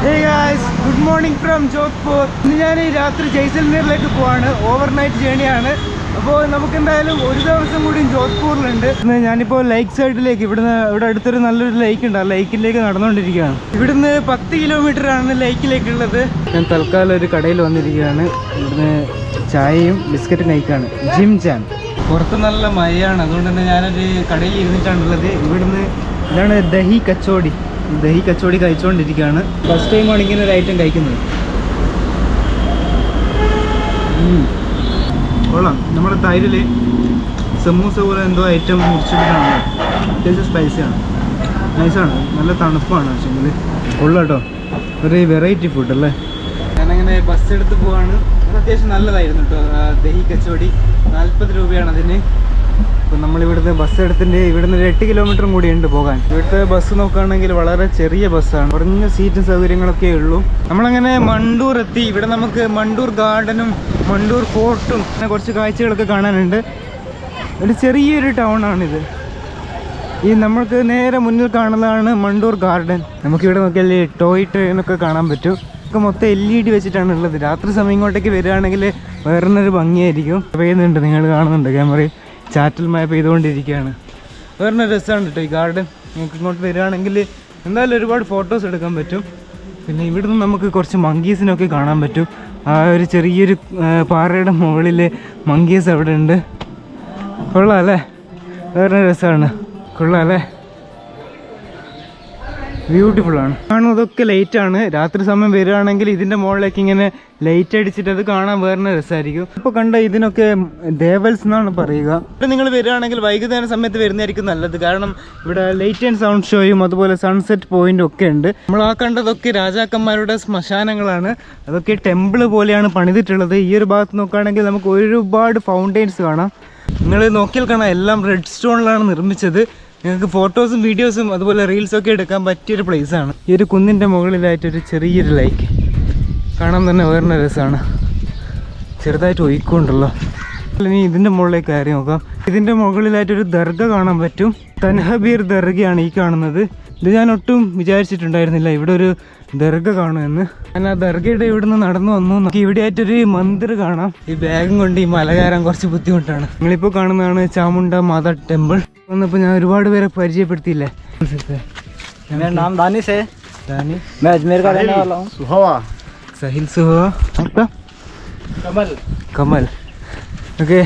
Hey guys, good morning from Jodhpur. ഇന്ന് ഞാൻ ഈ രാത്രി ജയ്സൽമീറിലേക്ക് പോവാണ്. ഓവർനൈറ്റ് ജേണിയാണ്. അപ്പോൾ നമുക്ക് എന്തായാലും ഒരു ദിവസം കൂടി ജോധ്പൂരിലുണ്ട്. ഇന്ന് ഞാനിപ്പോൾ ലേക്ക് സൈഡിലേക്ക് ഇവിടെ അടുത്തൊരു നല്ലൊരു ലേക്ക് ഉണ്ട്. ആ ലേക്കിലേക്ക് നടന്നുകൊണ്ടിരിക്കുകയാണ്. ഇവിടുന്ന് 10 കിലോമീറ്ററാണ് ലേക്കിലേക്കുള്ളത്. ഞാൻ തൽക്കാലം ഒരു കടയിൽ വന്നിരിക്കുകയാണ്. ഇവിടുന്ന് ചായയും ബിസ്ക്കറ്റും കഴിക്കുകയാണ്. Jim Jam. പുറത്ത് നല്ല മഴയാണ്, അതുകൊണ്ട് തന്നെ ഞാനൊരു കടയിൽ ഇരുന്നിട്ടാണുള്ളത്. ഇവിടുന്ന് ഇതാണ് ദഹി കച്ചോടി കഴിച്ചുകൊണ്ടിരിക്കുകയാണ്. ഫസ്റ്റ് ടൈമാണ് ഇങ്ങനെ ഒരു ഐറ്റം കഴിക്കുന്നത്. കൊള്ളാം. നമ്മുടെ തൈരിൽ സമൂസ പോലെ എന്തോ ഐറ്റം മുറിച്ചിട്ടാണ്. അത്യാവശ്യം സ്പൈസിയാണ്, നൈസാണ്, നല്ല തണുപ്പാണ്. പക്ഷേങ്കിൽ കൊള്ളാം കേട്ടോ. ഒരു വെറൈറ്റി ഫുഡ് അല്ലേ. ഞാനങ്ങനെ ബസ് എടുത്ത് പോവാണ്. അത് അത്യാവശ്യം നല്ലതായിരുന്നു കേട്ടോ. ദഹി കച്ചോടി 40 രൂപയാണ് അതിന്. അപ്പോൾ നമ്മളിവിടുന്ന് ബസ് എടുത്തിട്ട് ഇവിടുന്ന് 8 കിലോമീറ്ററും കൂടി ഉണ്ട് പോകാൻ. ഇവിടുത്തെ ബസ് നോക്കുകയാണെങ്കിൽ വളരെ ചെറിയ ബസ്സാണ്, കുറഞ്ഞ സീറ്റും സൗകര്യങ്ങളൊക്കെ ഉള്ളൂ. നമ്മളങ്ങനെ മണ്ടൂർ എത്തി. ഇവിടെ നമുക്ക് മണ്ടൂർ ഗാർഡനും മണ്ടൂർ ഫോർട്ടും അങ്ങനെ കുറച്ച് കാഴ്ചകളൊക്കെ കാണാനുണ്ട്. ഒരു ചെറിയൊരു ടൗണാണിത്. ഈ നമ്മൾക്ക് നേരെ മുന്നിൽ കാണുന്നതാണ് മണ്ടൂർ ഗാർഡൻ. നമുക്കിവിടെ നോക്കിയാൽ ടോയ് ട്രെയിനൊക്കെ കാണാൻ പറ്റും. ഒക്കെ മൊത്തം LED വെച്ചിട്ടാണ് ഉള്ളത്. രാത്രി സമയം ഇങ്ങോട്ടേക്ക് വരികയാണെങ്കിൽ വേറൊരു ഭംഗിയായിരിക്കും. പെയ്യുന്നുണ്ട്, നിങ്ങൾ കാണുന്നുണ്ട് ക്യാമറയിൽ. ചാറ്റൽ മഴ പെയ്തുകൊണ്ടിരിക്കുകയാണ്. വേറെ രസമാണ് കേട്ടോ ഈ ഗാർഡൻ. നിങ്ങൾക്ക് ഇങ്ങോട്ട് വരികയാണെങ്കിൽ എന്തായാലും ഒരുപാട് ഫോട്ടോസ് എടുക്കാൻ പറ്റും. പിന്നെ ഇവിടുന്ന് നമുക്ക് കുറച്ച് മങ്കീസിനൊക്കെ കാണാൻ പറ്റും. ആ ഒരു ചെറിയൊരു പാറയുടെ മുകളിൽ മങ്കീസ് അവിടെ ഉണ്ട്. കൊള്ളാം അല്ലേ, വേറെ രസമാണ്. കൊള്ളാം അല്ലേ, ബ്യൂട്ടിഫുള്ളാണ്. കാണുന്നതൊക്കെ ലൈറ്റാണ്. രാത്രി സമയം വരികയാണെങ്കിൽ ഇതിൻ്റെ മുകളിലേക്ക് ഇങ്ങനെ ലൈറ്റ് അടിച്ചിട്ട് അത് കാണാൻ വേറെ രസമായിരിക്കും. ഇപ്പോൾ കണ്ട ഇതിനൊക്കെ ദേവൽസ് എന്നാണ് പറയുക. ഇവിടെ നിങ്ങൾ വരികയാണെങ്കിൽ വൈകുന്നേരം സമയത്ത് വരുന്നതായിരിക്കും നല്ലത്. കാരണം ഇവിടെ ലൈറ്റ് ആൻഡ് സൗണ്ട് ഷോയും അതുപോലെ സൺസെറ്റ് പോയിന്റും ഒക്കെ ഉണ്ട്. നമ്മൾ ആ കണ്ടതൊക്കെ രാജാക്കന്മാരുടെ ശ്മശാനങ്ങളാണ്. അതൊക്കെ ടെമ്പിൾ പോലെയാണ് പണിതിട്ടുള്ളത്. ഈ ഒരു ഭാഗത്ത് നോക്കുകയാണെങ്കിൽ നമുക്ക് ഒരുപാട് ഫൗണ്ടെയിൻസ് കാണാം. നിങ്ങൾ നോക്കിയാൽ കാണാം, എല്ലാം റെഡ് സ്റ്റോണിലാണ് നിർമ്മിച്ചത്. നിങ്ങൾക്ക് ഫോട്ടോസും വീഡിയോസും അതുപോലെ റീൽസൊക്കെ എടുക്കാൻ പറ്റിയൊരു പ്ലേസാണ്. ഈ ഒരു കുന്നിൻ്റെ മുകളിലായിട്ടൊരു ചെറിയൊരു ലൈക്ക് കാണാൻ തന്നെ വേറെ രസമാണ്. ചെറുതായിട്ട് ഒഴുക്കുണ്ടല്ലോ. ഇനി ഇതിൻ്റെ മുകളിലേക്ക് കയറി നോക്കാം. ഇതിൻ്റെ മുകളിലായിട്ടൊരു ദർഗ കാണാൻ പറ്റും. തൻഹബീർ ദർഗയാണ് ഈ കാണുന്നത്. ഇത് ഞാൻ ഒട്ടും വിചാരിച്ചിട്ടുണ്ടായിരുന്നില്ല ഇവിടെ ഒരു ദർഗ കാണുമെന്ന്. ഞാൻ ആ ദർഗയുടെ ഇവിടുന്ന് നടന്നു വന്നു. നമുക്ക് ഇവിടെ ആയിട്ടൊരു മന്ദിർ കാണാം. ഈ ബാഗും കൊണ്ട് ഈ മല കയറാൻ കുറച്ച് ബുദ്ധിമുട്ടാണ്. നിങ്ങളിപ്പോൾ കാണുന്നതാണ് ചാമുണ്ട മാതാ ടെമ്പിൾ. വന്നപ്പോൾ ഞാൻ ഒരുപാട് പേരെ പരിചയപ്പെടുത്തിയില്ലേ. സഹിൽ കമൽ ഓക്കെ.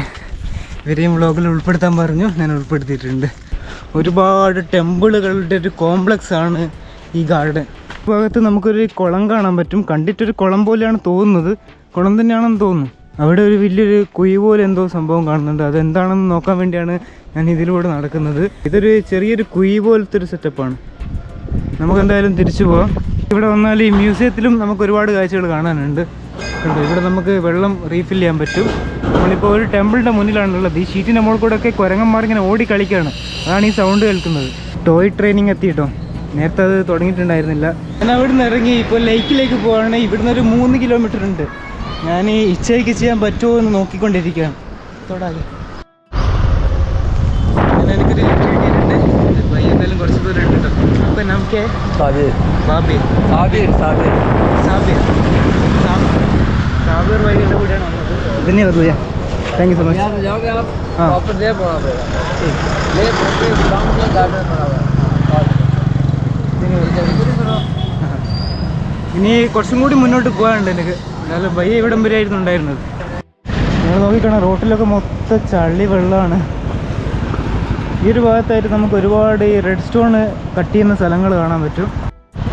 ഇവരെയും വ്ളോഗിൽ ഉൾപ്പെടുത്താൻ പറഞ്ഞു, ഞാൻ ഉൾപ്പെടുത്തിയിട്ടുണ്ട്. ഒരുപാട് ടെമ്പിളുകളുടെ ഒരു കോംപ്ലക്സ് ആണ് ഈ ഗാർഡൻ. ഈ ഭാഗത്ത് നമുക്കൊരു കുളം കാണാൻ പറ്റും. കണ്ടിട്ടൊരു കുളം പോലെയാണ് തോന്നുന്നത്. കുളം തന്നെയാണെന്ന് തോന്നുന്നു. അവിടെ ഒരു വലിയൊരു കുഴി പോലെ എന്തോ സംഭവം കാണുന്നുണ്ട്. അതെന്താണെന്ന് നോക്കാൻ വേണ്ടിയാണ് ഞാൻ ഇതിലൂടെ നടക്കുന്നത്. ഇതൊരു ചെറിയൊരു കുഴി പോലത്തെ ഒരു സെറ്റപ്പാണ്. നമുക്കെന്തായാലും തിരിച്ചു പോവാം. ഇവിടെ വന്നാൽ ഈ മ്യൂസിയത്തിലും നമുക്ക് ഒരുപാട് കാഴ്ചകൾ കാണാനുണ്ട്. കണ്ടോ, ഇവിടെ നമുക്ക് വെള്ളം റീഫിൽ ചെയ്യാൻ പറ്റും. നമ്മളിപ്പോൾ ഒരു ടെമ്പിളിൻ്റെ മുന്നിലാണുള്ളത്. ഈ ഷീറ്റിൻ്റെ മുകളിൽ കൂടെ ഒക്കെ കുരങ്ങന്മാരിങ്ങനെ ഓടി കളിക്കുകയാണ്. അതാണ് ഈ സൗണ്ട് കേൾക്കുന്നത്. ടോയ് ട്രെയിനിങ് എത്തിയിട്ടോ. നേരത്തെ അത് തുടങ്ങിയിട്ടുണ്ടായിരുന്നില്ല. ഞാൻ അവിടെ നിന്ന് ഇറങ്ങി ഇപ്പോൾ ലേക്കിലേക്ക് പോവുകയാണ്. ഇവിടുന്ന് ഒരു 3 കിലോമീറ്റർ ഉണ്ട്. ഞാൻ ഈ ഇച്ചയ്ക്ക് ചെയ്യാൻ പറ്റുമോ എന്ന് നോക്കിക്കൊണ്ടിരിക്കുകയാണ്. തൊടാതെ എനിക്കൊരു കിട്ടിയിട്ടുണ്ട്. എന്തായാലും കുറച്ച് ദൂരം ഉണ്ട് കേട്ടോ. അപ്പം നമുക്ക് സാബിർ വൈകിട്ട് കൂടിയാണ് വന്നത്. ധന്യവാദ് ഭയ്യ, താങ്ക് യു സോ മച്ച്. ഇനി കുറച്ചും കൂടി മുന്നോട്ട് പോകാനുണ്ട് എനിക്ക്. എന്നാലും ഭയ്യ ഇവിടം വരെ ആയിരുന്നു ഉണ്ടായിരുന്നത്. നിങ്ങൾ നോക്കിക്കാണാം, റോട്ടിലൊക്കെ മൊത്തം ചളി വെള്ളമാണ്. ഈ ഒരു ഭാഗത്തായിട്ട് നമുക്ക് ഒരുപാട് ഈ റെഡ് സ്റ്റോണ് കട്ട് ചെയ്യുന്ന സ്ഥലങ്ങൾ കാണാൻ പറ്റും.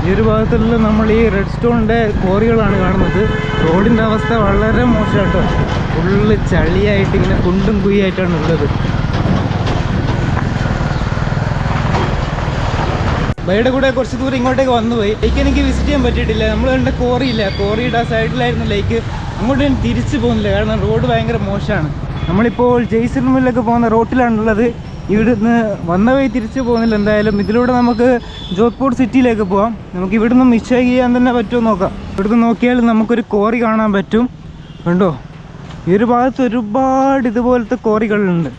ഈ ഒരു ഭാഗത്തുള്ള നമ്മൾ ഈ റെഡ് സ്റ്റോണിൻ്റെ ക്വാറികളാണ് കാണുന്നത്. റോഡിൻ്റെ അവസ്ഥ വളരെ മോശമായിട്ടോ. ഫുള്ള് ചളിയായിട്ട് ഇങ്ങനെ കുണ്ടും കുഴിയായിട്ടാണ് ഉള്ളത്. ബൈയുടെ കൂടെ കുറച്ച് ദൂരം ഇങ്ങോട്ടേക്ക് വന്നുപോയി. ലേക്ക് എനിക്ക് വിസിറ്റ് ചെയ്യാൻ പറ്റിയിട്ടില്ല. നമ്മൾ കണ്ട കോറിയില്ല, കോറിയുടെ ആ സൈഡിലായിരുന്നു ലേക്ക്. അങ്ങോട്ട് ഞാൻ തിരിച്ചു പോകുന്നില്ല, കാരണം റോഡ് ഭയങ്കര മോശമാണ്. നമ്മളിപ്പോൾ ജയ്സൽമീറിലേക്ക് പോകുന്ന റോട്ടിലാണുള്ളത്. ഇവിടുന്ന് വന്ന വഴി തിരിച്ചു പോകുന്നില്ല. എന്തായാലും ഇതിലൂടെ നമുക്ക് ജോധ്പൂർ സിറ്റിയിലേക്ക് പോകാം. നമുക്ക് ഇവിടുന്ന് മിസ് ചെയ്യാൻ തന്നെ പറ്റുമോ നോക്കാം. ഇവിടുന്ന് നോക്കിയാൽ നമുക്കൊരു കോറി കാണാൻ പറ്റും. കണ്ടോ, ഈ ഒരു ഭാഗത്ത് ഒരുപാട് ഇതുപോലത്തെ കോറികളുണ്ട്.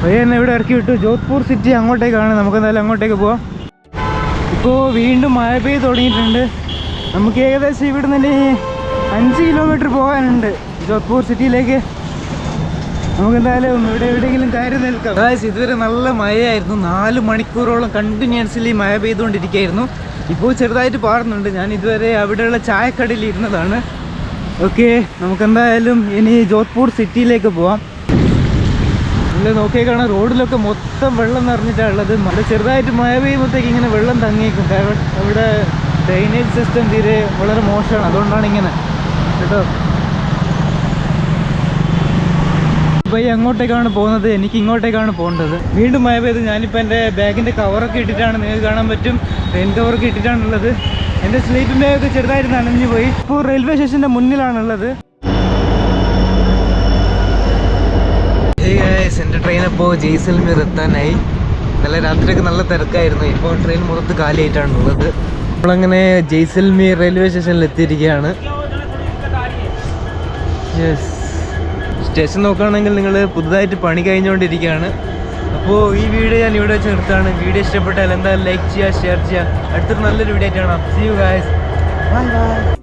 പയ്യെ എന്നെ ഇവിടെ ഇറക്കി വിട്ടു. ജോധ്പൂർ സിറ്റി അങ്ങോട്ടേക്കാണ്. നമുക്ക് എന്തായാലും അങ്ങോട്ടേക്ക് പോവാം. ഇപ്പോൾ വീണ്ടും മഴ പെയ്ത് തുടങ്ങിയിട്ടുണ്ട്. നമുക്ക് ഏകദേശം ഇവിടെ നിന്ന് 5 കിലോമീറ്റർ പോകാനുണ്ട് ജോധ്പൂർ സിറ്റിയിലേക്ക്. നമുക്ക് എന്തായാലും ഇവിടെ എവിടെയെങ്കിലും കയറി നിൽക്കാം. അതായത് ഇതുവരെ നല്ല മഴയായിരുന്നു. 4 മണിക്കൂറോളം കണ്ടിന്യൂസ്ലി മഴ പെയ്തുകൊണ്ടിരിക്കുകയായിരുന്നു. ഇപ്പോൾ ചെറുതായിട്ട് പാടുന്നുണ്ട്. ഞാൻ ഇതുവരെ അവിടെയുള്ള ചായക്കടയിൽ ഇരുന്നതാണ്. ഓക്കെ, നമുക്കെന്തായാലും ഇനി ജോധ്പൂർ സിറ്റിയിലേക്ക് പോവാം. നിങ്ങൾ നോക്കിയാൽ കാണാം, റോഡിലൊക്കെ മൊത്തം വെള്ളം നിറഞ്ഞിട്ടാണ് ഉള്ളത്. മഴ ചെറുതായിട്ട് മഴ പെയ്യുമ്പോഴത്തേക്ക് ഇങ്ങനെ വെള്ളം തങ്ങിയേക്കും. കാരണം അവിടെ ഡ്രെയിനേജ് സിസ്റ്റം തീരെ വളരെ മോശമാണ്. അതുകൊണ്ടാണ് ഇങ്ങനെ കേട്ടോ. ഇപ്പോൾ അങ്ങോട്ടേക്കാണ് പോകുന്നത്. എനിക്ക് ഇങ്ങോട്ടേക്കാണ് പോകേണ്ടത്. വീണ്ടും മഴ പെയ്ത് ഞാനിപ്പോൾ എൻ്റെ ബാഗിൻ്റെ കവറൊക്കെ ഇട്ടിട്ടാണ്, നിങ്ങൾക്ക് കാണാൻ പറ്റും. റെയിൻ കവറൊക്കെ ഇട്ടിട്ടാണുള്ളത്. എൻ്റെ സ്ലീപ്പിംഗ് ബാഗൊക്കെ ചെറുതായിട്ട് നനഞ്ഞു പോയി. ഇപ്പോൾ റെയിൽവേ സ്റ്റേഷൻ്റെ മുന്നിലാണുള്ളത്. എൻ്റെ ട്രെയിൻ ഇപ്പോൾ ജയ്സൽമീർ എത്താനായി. നല്ല രാത്രിയൊക്കെ നല്ല തിരക്കായിരുന്നു. ഇപ്പോൾ ട്രെയിൻ മൊത്തത്തിൽ കാലിയായിട്ടാണുള്ളത്. നമ്മളങ്ങനെ ജയ്സൽമീർ റെയിൽവേ സ്റ്റേഷനിൽ എത്തിയിരിക്കുകയാണ്. യെസ്, സ്റ്റേഷൻ നോക്കുകയാണെങ്കിൽ നിങ്ങൾ പുതുതായിട്ട് പണി കഴിഞ്ഞുകൊണ്ടിരിക്കുകയാണ്. അപ്പോൾ ഈ വീഡിയോ ഞാൻ ഇവിടെ വെച്ച് നിർത്താണ്. വീഡിയോ ഇഷ്ടപ്പെട്ടാൽ എന്തായാലും ലൈക്ക് ചെയ്യുക, ഷെയർ ചെയ്യുക. അടുത്തൊരു നല്ലൊരു വീഡിയോ ആയിട്ടാണ്. See you guys. Bye bye.